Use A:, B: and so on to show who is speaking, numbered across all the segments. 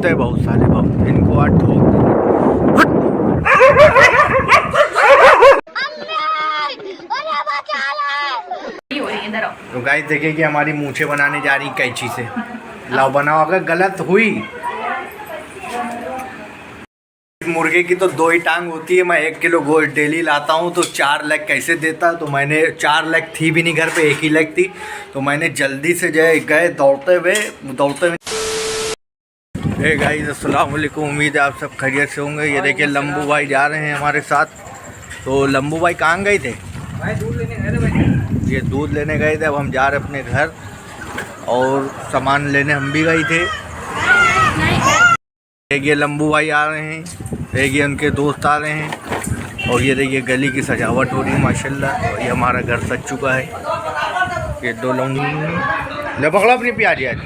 A: भौंकते बहुत साले बहुत, इनको आज ठोक तो गाइस देखिए कि हमारी मूछें बनाने जा रही कैंची से। लाओ बनाओ, अगर गलत हुई मुर्गे की तो 2 ही टांग होती है। मैं 1 किलो गोश्त डेली लाता हूँ तो 4 लेग कैसे देता। तो मैंने 4 लेग थी भी नहीं घर पे, 1 ही लेग थी। तो मैंने जल्दी से गए दौड़ते हुए। हे गाइस अस्सलाम वालेकुम, उम्मीद है आप सब खैरियत से होंगे। ये देखिए लंबू भाई जा रहे हैं हमारे साथ। तो लंबू भाई कहाँ गए थे?
B: भाई दूध लेने गए थे भाई।
A: ये दूध लेने गए थे। अब हम जा रहे अपने घर और सामान लेने हम भी गए थे। एक ये लंबू भाई आ रहे हैं, एक ये उनके दोस्त आ रहे हैं और ये देखिए गली की सजावट हो रही है माशाल्लाह। और ये हमारा घर सज चुका है। ये 2 लंबू ले पकड़ो अपनी प्याज यार।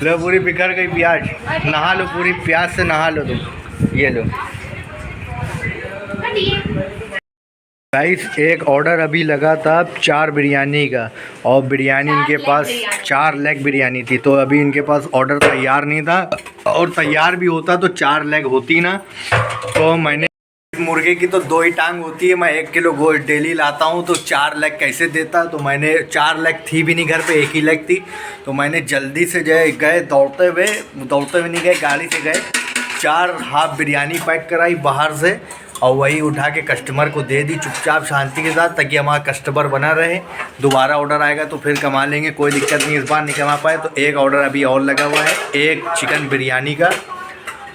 A: लो पूरी बिखर गई प्याज। नहा लो पूरी प्याज से, नहा लो तुम। ये लो गाइस, एक ऑर्डर अभी लगा था 4 बिरयानी का और बिरयानी इनके पास 4 लेग बिरयानी थी। तो अभी इनके पास ऑर्डर तैयार नहीं था, और तैयार भी होता तो 4 लेग होती ना। तो मैंने मुर्गे की तो 2 ही टांग होती है। मैं 1 किलो गोश्त डेली लाता हूँ तो 4 लेग कैसे देता। तो मैंने 4 लेग थी भी नहीं घर पे, 1 ही लेग थी। तो मैंने जल्दी से गए दौड़ते हुए नहीं गए, गाड़ी से गए। 4 हाफ बिरयानी पैक कराई बाहर से और वही उठा के कस्टमर को दे दी चुपचाप शांति के साथ, ताकि हमारा कस्टमर बना रहे। दोबारा ऑर्डर आएगा तो फिर कमा लेंगे, कोई दिक्कत नहीं। इस बार नहीं कमा पाए तो एक ऑर्डर अभी और लगा हुआ है, एक चिकन बिरयानी का।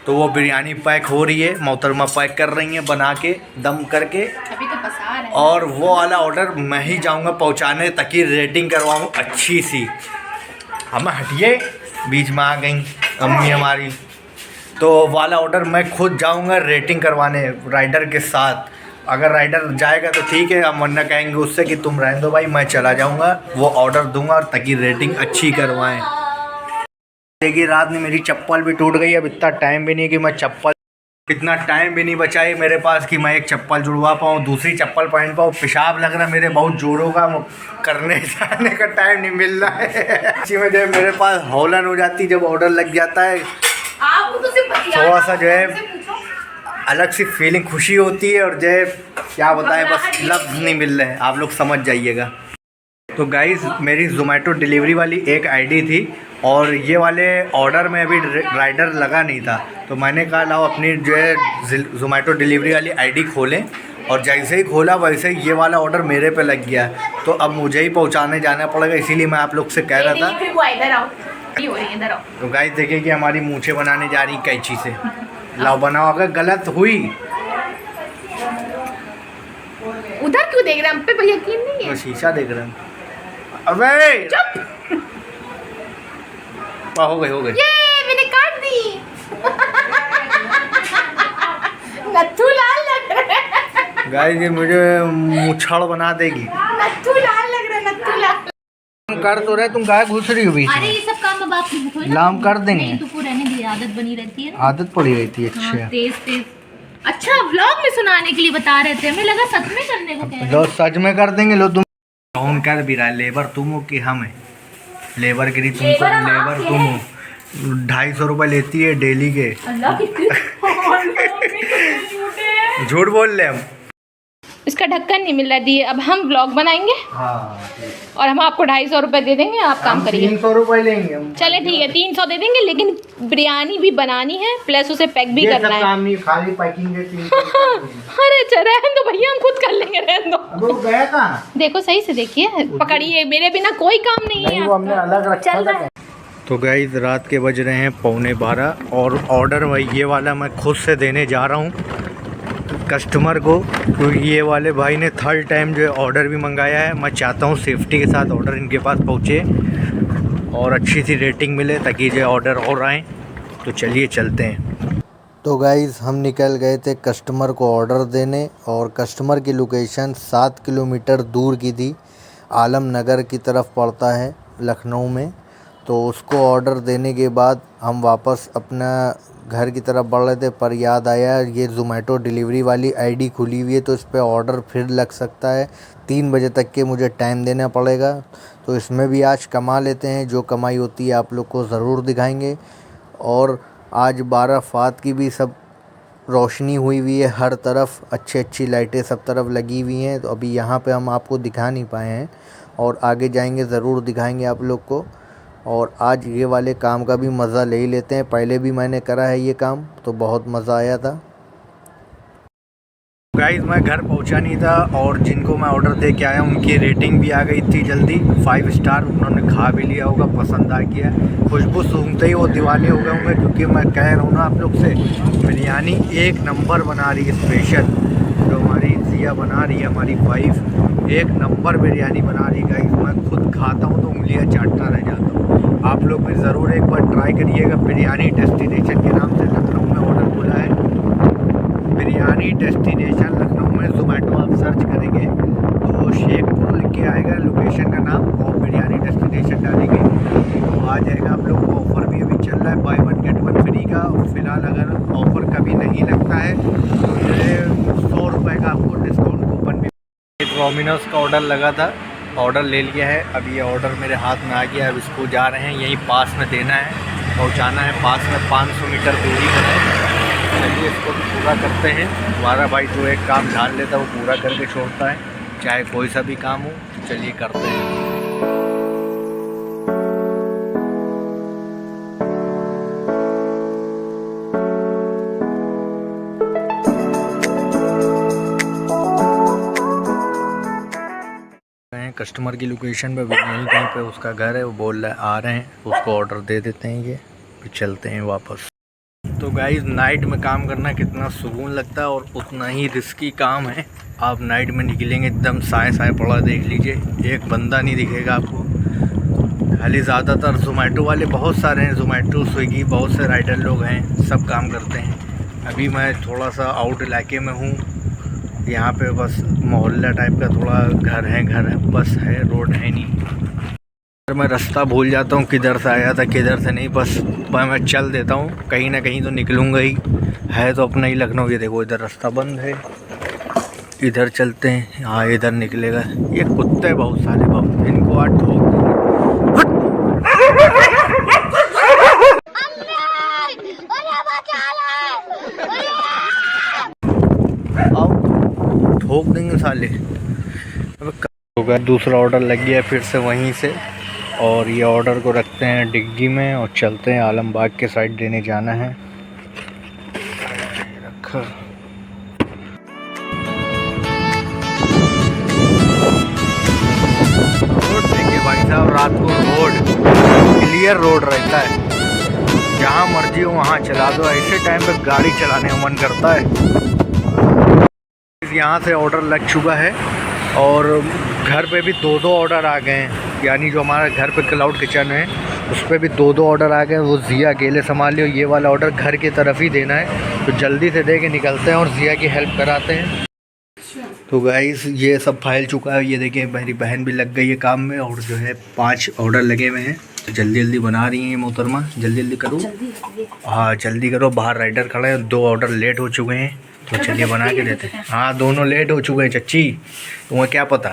A: तो वो बिरयानी पैक हो रही है, मोहतरमा पैक कर रही हैं बना के दम करके।
C: अभी तो बसा रहे हैं।
A: और वो वाला ऑर्डर मैं ही जाऊंगा पहुंचाने, ताकि रेटिंग करवाऊं अच्छी सी। हम हटिए, बीच में आ गई अम्मी हमारी। तो वाला ऑर्डर मैं खुद जाऊंगा रेटिंग करवाने राइडर के साथ। अगर राइडर जाएगा तो ठीक है, हम वरना कहेंगे उससे कि तुम रहने दो भाई, मैं चला जाऊंगा। वो ऑर्डर दूंगा और ताकि रेटिंग अच्छी करवाएं। देखिए रात में मेरी चप्पल भी टूट गई। अब इतना टाइम भी नहीं कि मैं इतना टाइम भी नहीं बचा है मेरे पास कि मैं एक चप्पल जुड़वा पाऊँ, दूसरी चप्पल पहन पाऊँ। पेशाब लग रहा है मेरे बहुत जोरों का, करने जाने का टाइम नहीं मिल रहा है। इसी में जब मेरे पास हौलन हो जाती जब ऑर्डर लग जाता है, थोड़ा सा जो है अलग सी फीलिंग खुशी होती है। और जो है क्या बताएं, बस लफ्ज़ नहीं मिल रहे हैं, आप लोग समझ जाइएगा। तो गाइस मेरी ज़ोमैटो डिलीवरी वाली एक आईडी थी और ये वाले ऑर्डर में अभी राइडर लगा नहीं था। तो मैंने कहा लाओ अपनी जो है ज़ोमैटो डिलीवरी वाली आईडी खोलें, और जैसे ही खोला वैसे ही ये वाला ऑर्डर मेरे पे लग गया। तो अब मुझे ही पहुंचाने जाना पड़ेगा, इसीलिए मैं आप लोग से कह रहा था। तो गाइस देखिए कि हमारी मूछें बनाने जा रही कैंची से। लाओ बनाओ, अगर गलत हुई
C: उधर क्यों देख रहे हैं? हम पे यकीन नहीं है।
A: तो शीशा देख रहे हैं। अबे हो गई
C: ये मैंने काट दी। नत्थू लाल लग रहा है।
A: गाइस ये मुझे मुछड़ बना देगी।
C: नत्थू लाल लग रहा है, नत्थू लाल।
A: कर तो रहे, तुम गाय घुस रही हो बीच
C: अरे
A: में।
C: ये सब काम अब आप थोड़ी ना
A: लाम कर देंगे।
C: नहीं, तो रहने दीजिए, आदत बनी रहती है।
A: आदत पड़ी रहती है।
C: हाँ,
A: अच्छा
C: तेज। अच्छा व्लॉग में सुनाने के लिए बता रहे थे, हमें लगा सच में करने को कह रहे हैं।
A: लो सच में कर देंगे। लो तुम कौन कर भी रहा है, लेबर तुम हो कि हम है? लेबर गिरी तुमको, लेबर तुम हो। 250 रुपये लेती है डेली के।
C: अल्लाह कितनी
A: झूठ बोल ले हम।
C: इसका ढक्कन नहीं मिल रहा दिए। अब हम व्लॉग बनाएंगे और हम आपको 250 रुपये दे देंगे, आप काम करिए।
A: 300 रुपये लेंगे हम।
C: चले ठीक है, 300 दे देंगे, लेकिन बिरयानी भी बनानी है प्लस उसे पैक भी करना है।
A: काम नहीं, खाली पैकिंग देती।
C: अरे रहने दो भैया, हम खुद कर लेंगे, रहने दो।
A: वो गया कहाँ?
C: देखो सही से देखिए, पकड़िए, मेरे बिना कोई काम नहीं है।
A: वो हमने अलग रखा था। तो गाइस रात के बज रहे हैं 11:15 और ऑर्डर वही ये वाला मैं खुद से देने जा रहा हूँ कस्टमर को, क्योंकि ये वाले भाई ने 3rd टाइम जो है ऑर्डर भी मंगाया है। मैं चाहता हूँ सेफ्टी के साथ ऑर्डर इनके पास पहुँचे और अच्छी सी रेटिंग मिले, ताकि जो ऑर्डर और आएँ। तो चलिए चलते हैं। तो गाइस हम निकल गए थे कस्टमर को ऑर्डर देने, और कस्टमर की लोकेशन 7 किलोमीटर दूर की थी। आलम नगर की तरफ पड़ता है लखनऊ में। तो उसको ऑर्डर देने के बाद हम वापस अपना घर की तरफ बढ़ रहे थे, पर याद आया ये ज़ोमैटो डिलीवरी वाली आईडी खुली हुई है, तो इस पे ऑर्डर फिर लग सकता है। 3 बजे तक के मुझे टाइम देना पड़ेगा, तो इसमें भी आज कमा लेते हैं। जो कमाई होती है आप लोग को ज़रूर दिखाएंगे। और आज 12 फात की भी सब रोशनी हुई हुई है, हर तरफ अच्छी लाइटें सब तरफ लगी हुई हैं। तो अभी यहाँ पे हम आपको दिखा नहीं पाए हैं, और आगे जाएंगे ज़रूर दिखाएंगे आप लोग को। और आज ये वाले काम का भी मज़ा ले ही लेते हैं। पहले भी मैंने करा है ये काम, तो बहुत मज़ा आया था। गाइस मैं घर पहुंचा नहीं था, और जिनको मैं ऑर्डर दे के आया उनकी रेटिंग भी आ गई थी जल्दी 5 स्टार। उन्होंने खा भी लिया होगा, पसंद आ गया। खुशबू सूंघते ही वो दीवाने हो गए होंगे, क्योंकि मैं कह रहा हूँ ना आप लोग से, बिरयानी 1 नंबर बना रही है। स्पेशल जो हमारी जिया बना रही है, हमारी वाइफ 1 नंबर बिरयानी बना रही है। गाइस मैं खुद खाता हूँ तो उंगलियाँ चाटता रह जाता हूँ। आप लोग भी ज़रूर एक बार ट्राई करिएगा। बिरयानी डेस्टिनेशन के नाम से लखनऊ में ऑर्डर खुला है। बिरयानी डेस्टिनेशन लखनऊ में ज़ोमैटो आप सर्च करेंगे तो शेखपुर लिख के आएगा लोकेशन का नाम, और बिरयानी डेस्टिनेशन डालेंगे तो आ जाएगा। आप लोग को ऑफ़र भी अभी चल रहा है, बाय 1 गेट 1 फ्री का। फ़िलहाल अगर ऑफ़र कभी नहीं लगता है तो ये 100 रुपये का आपको डिस्काउंट कूपन भी। डोमिनोज़ का ऑर्डर लगा था, ऑर्डर ले लिया है। अब ये ऑर्डर मेरे हाथ में आ गया। अब इसको जा रहे हैं, यहीं पास में देना है, पहुंचाना है। पास में 500 मीटर दूरी पर है। चलिए इसको पूरा करते हैं। हमारा भाई जो एक काम ढाल लेता है वो पूरा करके छोड़ता है, चाहे कोई सा भी काम हो। चलिए करते हैं। कस्टमर की लोकेशन पे यहीं कहीं पे उसका घर है, वो बोल रहा है आ रहे हैं, उसको ऑर्डर दे देते हैं। ये फिर चलते हैं वापस। तो गाइस नाइट में काम करना कितना सुकून लगता है, और उतना ही रिस्की काम है। आप नाइट में निकलेंगे एकदम साए पड़ा, देख लीजिए एक बंदा नहीं दिखेगा आपको। खाली ज़्यादातर ज़ोमैटो वाले बहुत सारे हैं, ज़ोमैटो स्विगी बहुत से राइडर लोग हैं, सब काम करते हैं। अभी मैं थोड़ा सा आउट इलाके में हूँ। यहाँ पे बस मोहल्ला टाइप का थोड़ा घर है, बस है, रोड है नहीं। मैं रास्ता भूल जाता हूँ किधर से आया था किधर से नहीं, बस मैं चल देता हूँ, कहीं ना कहीं तो निकलूँगा ही। है तो अपना ही लखनऊ। ये देखो इधर रास्ता बंद है, इधर चलते हैं। हाँ इधर निकलेगा। ये कुत्ते बहुत सारे बहुत, इनको आज ठोक ठोक देंगे साले। अब दूसरा ऑर्डर लग गया है फिर से वहीं से, और ये ऑर्डर को रखते हैं डिग्गी में और चलते हैं आलमबाग के साइड देने जाना है। रखा रोड देखिए भाई साहब, रात को रोड क्लियर रोड रहता है, जहाँ मर्जी हो वहाँ चला दो। ऐसे टाइम पे गाड़ी चलाने का मन करता है। यहाँ से ऑर्डर लग चुका है, और घर पे भी 2 ऑर्डर आ गए हैं। यानी जो हमारा घर पे क्लाउड किचन है उस पर भी 2 ऑर्डर आ गए। वो जिया अकेले संभाल लियो, ये वाला ऑर्डर घर की तरफ ही देना है, तो जल्दी से दे के निकलते हैं और जिया की हेल्प कराते हैं। तो गाइस ये सब फाइल चुका है। ये देखिए मेरी बहन भी लग गई है काम में, और जो है 5 ऑर्डर लगे हुए हैं, तो जल्दी बना रही हैं ये मोहतरमा। जल्दी करो। हाँ जल्दी करो, बाहर राइडर खड़ा है। 2 ऑर्डर लेट हो चुके हैं, तो चलिए बना के देते हैं। हाँ दोनों लेट हो चुके हैं चच्ची, तुम्हें क्या पता,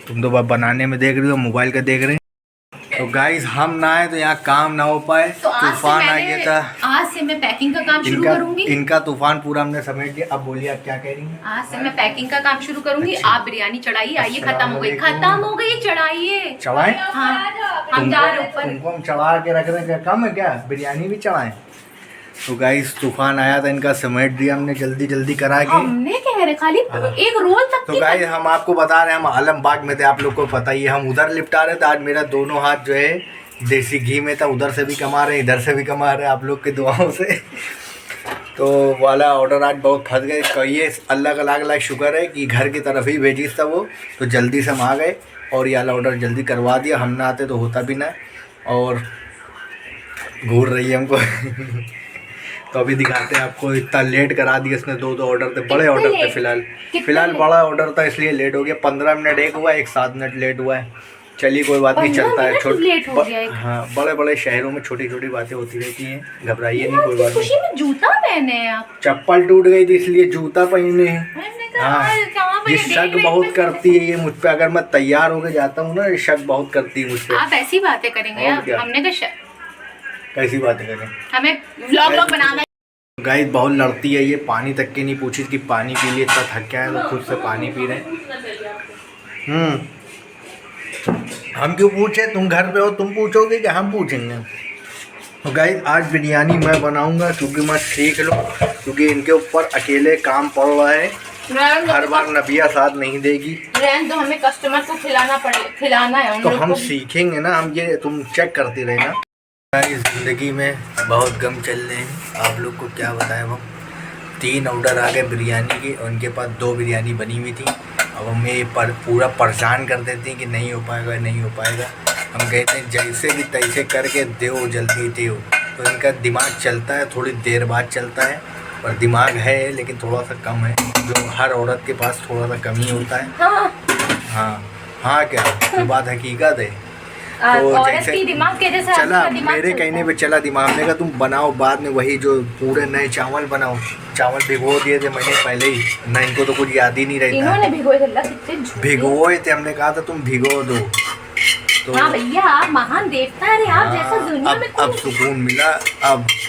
A: तुम तो बस बनाने में देख रही हो, मोबाइल का देख रहे हैं। तो गाइस हम ना आए तो यहाँ काम ना हो पाए, तो तूफान आ गया था।
C: आज से मैं पैकिंग का काम शुरू करूंगी।
A: इनका तूफान पूरा हमने समेट लिया। अब बोलिए आप क्या कह रही हैं?
C: आज से मैं पैकिंग का काम शुरू करूंगी।
A: अच्छा।
C: आप बिरयानी चढ़ाइए। आइए खत्म हो गई चढ़ाइए।
A: चढ़ाएं?
C: हाँ हम जा रहे ऊपर।
A: तुमको हम चढ़ा के रख रहे हैं, कम है क्या? बिरयानी भी चढ़ाएं? तो गाइस तूफान आया था, इनका समेट दिया हमने जल्दी करा के।
C: हमने कह रहे खाली एक रोल तक।
A: तो गाइस हम आपको बता रहे हैं, हम आलमबाग में थे, आप लोग को पता ही है। हम उधर लिपटा रहे थे। आज मेरा दोनों हाथ जो है देसी घी में था, उधर से भी कमा रहे हैं, इधर से भी कमा रहे हैं आप लोग की दुआओं से। तो वाला ऑर्डर आज बहुत फंस गए। कहिए अल्लाह का लाख शुक्र है कि घर की तरफ ही भेजी था वो, तो जल्दी से हम आ गए और ये वाला ऑर्डर जल्दी करवा दिया। हम ना आते तो होता भी ना। और घूर रही है हमको तो अभी दिखाते हैं आपको। इतना लेट करा दिया इसने। 2 ऑर्डर थे, बड़े ऑर्डर थे। फिलहाल बड़ा ऑर्डर था इसलिए लेट हो गया। 15 मिनट एक हुआ, एक 7 मिनट लेट हुआ है। चलिए कोई बात नहीं,
C: और
A: चलता है।
C: मेरा लेट हो गया एक।
A: हाँ, बड़े बड़े शहरों में छोटी छोटी बातें होती रहती हैं, घबराइए नहीं, कोई बात नहीं।
C: खुशी में जूता पहने हैं आप।
A: चप्पल टूट गई थी इसलिए जूता पहने हैं।
C: मैंने कहा,
A: हाँ,
C: यार, कहाँ पे
A: ये
C: देख
A: शक
C: रहे
A: बहुत
C: हैं?
A: करती है ये मुझ पे, अगर मैं तैयार होकर जाता हूँ ना, ये शक बहुत करती है मुझ पे।
C: आप ऐसी बातें करेंगे
A: और
C: आप?
A: क्या?
C: हमने कहा
A: कैसी बातें करें?
C: हमें व्लॉग बनाना है।
A: गाइस बहुत लड़ती है ये, पानी तक के नहीं पूछी कि पानी पी लिए, इतना थक गया है तो खुद से पानी पी रहे हैं। हम क्यों पूछे? तुम घर पे हो, तुम पूछोगे कि हम पूछेंगे? तो गाइस आज बिरयानी मैं बनाऊंगा क्योंकि मैं सीख लूँ, क्योंकि इनके ऊपर अकेले काम पड़ रहा है, हर बार नबिया साथ नहीं देगी।
C: तो हमें कस्टमर को खिलाना है
A: तो हम सीखेंगे ना, हम ये तुम चेक करते रहना। गाइस ज़िंदगी में बहुत गम चल रहे हैं, आप लोग को क्या बताएं। हम 3 ऑर्डर आ गए बिरयानी के, उनके पास 2 बिरयानी बनी हुई थी। अब हमें पूरा परेशान कर देते हैं कि नहीं हो पाएगा, नहीं हो पाएगा। हम कहते हैं जैसे भी तैसे करके दो, जल्दी दो। तो इनका दिमाग चलता है, थोड़ी देर बाद चलता है, पर दिमाग है लेकिन थोड़ा सा कम है, जो हर औरत के पास थोड़ा सा कम ही होता है। हाँ क्या, ये बात हकीकत है। तो
C: औरत की दिमाग के जैसे
A: चला मेरे कहने पे चला दिमाग, हमने कहा तुम बनाओ बाद में वही जो पूरे नए चावल बनाओ। चावल भिगो दिए थे मैंने पहले ही ना, इनको तो कुछ याद ही नहीं रहता।
C: इन्होंने भिगोए थे, कितने झूठे।
A: भिगोए थे, हमने कहा था तुम भिगो दो। तो
C: हाँ भैया, आप महान देवता है आप जैसा दुनिया में
A: अब सुकून मिला।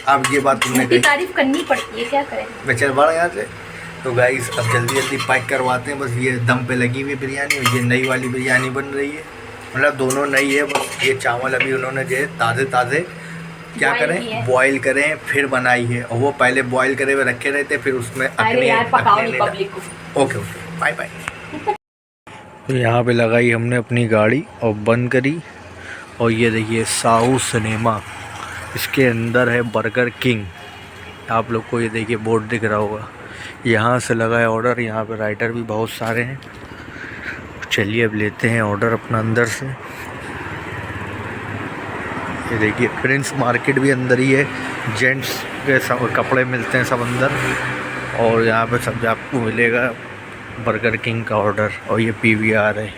A: अब ये बात तुमने कही,
C: तारीफ करनी पड़ती है, क्या करें।
A: मैं चल बढ़ यहाँ से। तो गाइस अब जल्दी जल्दी पैक करवाते हैं, बस ये दम पे लगी हुई बिरयानी, और ये नई वाली बिरयानी बन रही है, मतलब दोनों नई है। बस ये चावल अभी उन्होंने जो है ताज़े क्या करें, बॉईल करें फिर बनाई है, और वो पहले बॉईल करे हुए रखे रहते, फिर उसमें ओके बाय बाय। तो यहाँ पे लगाई हमने अपनी गाड़ी और बंद करी, और ये देखिए साहू सिनेमा, इसके अंदर है बर्गर किंग। आप लोग को ये देखिए बोर्ड दिख रहा होगा, यहाँ से लगा है ऑर्डर। यहाँ पे राइटर भी बहुत सारे हैं। चलिए अब लेते हैं ऑर्डर अपना अंदर से। ये देखिए प्रिंस मार्केट भी अंदर ही है, जेंट्स के सब कपड़े मिलते हैं सब अंदर, और यहाँ पे सब आपको मिलेगा बर्गर किंग का ऑर्डर। और ये PVR है।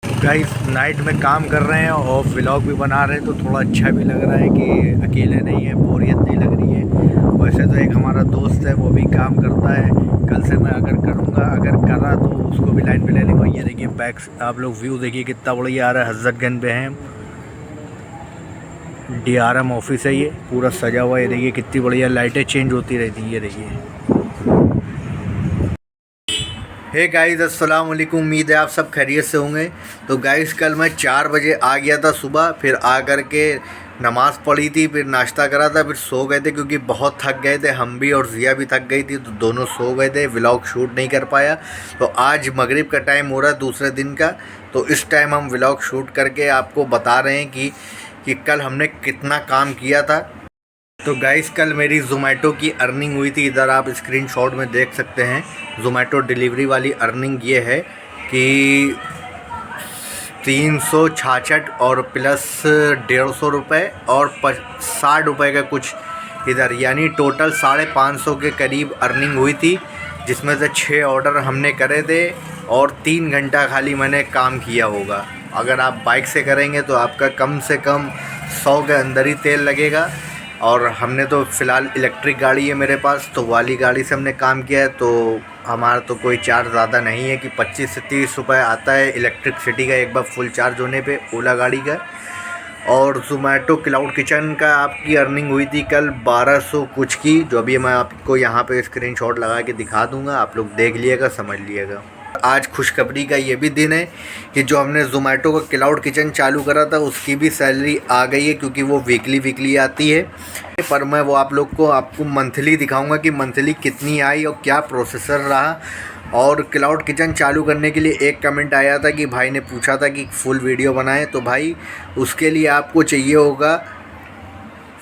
A: गाइस नाइट में काम कर रहे हैं और व्लॉग भी बना रहे हैं, तो थोड़ा अच्छा भी लग रहा है कि अकेले नहीं है, बोरियत नहीं लग रही है। वैसे तो एक हमारा दोस्त है, वो भी काम करता है, कल से मैं अगर करूँगा, अगर करा तो उसको भी लाइन पे ले लेंगे। ये देखिए बैक आप लोग व्यू देखिए कितना बढ़िया आ रहा है। हज़रतगंज पे हैं, DRM ऑफिस है, ये पूरा सजा हुआ है। ये देखिए कितनी बढ़िया लाइटें चेंज होती रहती हैं। ये देखिए। हे गाइस अस्सलाम वालेकुम, उम्मीद है आप सब खैरियत से होंगे। तो गाइस कल मैं 4 बजे आ गया था सुबह, फिर आ कर के नमाज़ पढ़ी थी, फिर नाश्ता करा था, फिर सो गए थे क्योंकि बहुत थक गए थे। हम भी और जिया भी थक गई थी, तो दोनों सो गए थे, व्लॉग शूट नहीं कर पाया। तो आज मगरिब का टाइम हो रहा है दूसरे दिन का, तो इस टाइम हम व्लॉग शूट करके आपको बता रहे हैं कि कल हमने कितना काम किया था। तो गाइस कल मेरी ज़ोमैटो की अर्निंग हुई थी, इधर आप स्क्रीनशॉट में देख सकते हैं। ज़ोमैटो डिलीवरी वाली अर्निंग ये है कि 366 और प्लस 150 रुपये और 60 रुपये का कुछ इधर, यानी टोटल 550 के करीब अर्निंग हुई थी, जिसमें से 6 ऑर्डर हमने करे थे और 3 घंटा खाली मैंने काम किया होगा। अगर आप बाइक से करेंगे तो आपका कम से कम 100 के अंदर ही तेल लगेगा, और हमने तो फ़िलहाल इलेक्ट्रिक गाड़ी है मेरे पास, तो वाली गाड़ी से हमने काम किया है। तो हमारा तो कोई चार्ज ज़्यादा नहीं है कि 25 से 30 रुपये आता है इलेक्ट्रिसिटी का एक बार फुल चार्ज होने पे ओला गाड़ी का। और ज़ोमैटो क्लाउड किचन का आपकी अर्निंग हुई थी कल 1200 कुछ की, जो अभी मैं आपको यहाँ पे स्क्रीनशॉट लगा के दिखा दूँगा, आप लोग देख लिएगा, समझ लिएगा। आज खुशखबरी का ये भी दिन है कि जो हमने ज़ोमैटो का क्लाउड किचन चालू करा था उसकी भी सैलरी आ गई है, क्योंकि वो वीकली आती है। पर मैं वो आप लोग को आपको मंथली दिखाऊंगा कि मंथली कितनी आई और क्या प्रोसेसर रहा। और क्लाउड किचन चालू करने के लिए एक कमेंट आया था कि भाई ने पूछा था कि फुल वीडियो बनाएं, तो भाई उसके लिए आपको चाहिए होगा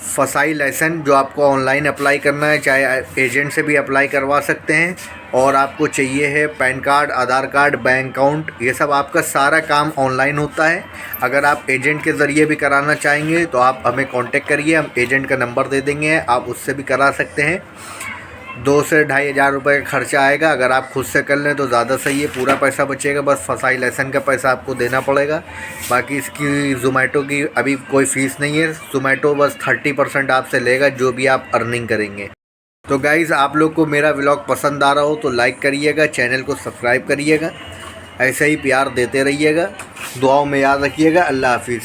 A: फसाई लाइसेंस, जो आपको ऑनलाइन अप्लाई करना है, चाहे एजेंट से भी अप्लाई करवा सकते हैं। और आपको चाहिए है पैन कार्ड, आधार कार्ड, बैंक अकाउंट, ये सब आपका सारा काम ऑनलाइन होता है। अगर आप एजेंट के ज़रिए भी कराना चाहेंगे तो आप हमें कांटेक्ट करिए, हम एजेंट का नंबर दे देंगे, आप उससे भी करा सकते हैं। 2 से 2,500 रुपये का खर्चा आएगा। अगर आप खुद से कर लें तो ज़्यादा सही है, पूरा पैसा बचेगा, बस फसाई लेसन का पैसा आपको देना पड़ेगा। बाकी इसकी ज़ोमैटो की अभी कोई फ़ीस नहीं है। ज़ोमैटो बस 30% आपसे लेगा जो भी आप अर्निंग करेंगे। तो गाइज़, आप लोग को मेरा व्लॉग पसंद आ रहा हो तो लाइक करिएगा, चैनल को सब्सक्राइब करिएगा, ऐसे ही प्यार देते रहिएगा, दुआओं में याद रखिएगा। अल्लाह हाफिज़।